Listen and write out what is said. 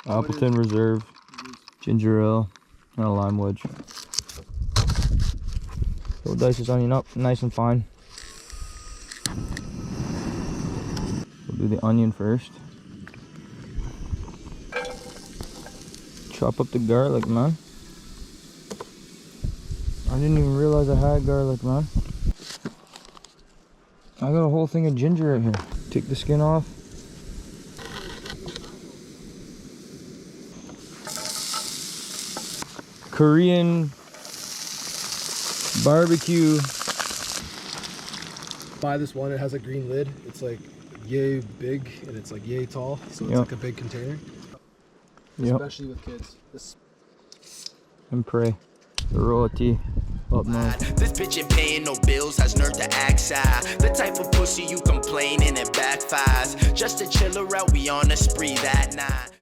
Appleton Reserve, ginger ale, and a lime wedge. So we'll dice this onion up nice and fine. We'll do the onion first. Chop up the garlic, man. I didn't even realize I had garlic, man. I got a whole thing of ginger right here. Take the skin off. Korean barbecue. Buy this one, it has a green lid. It's like yay big and it's like yay tall, so it's like a big container. Especially with kids. And pray. The Roti up north. This bitch ain't paying no bills, has nerve to act shy. The type of pussy you complain and it backfires. Just to chill her out, we on a spree that night.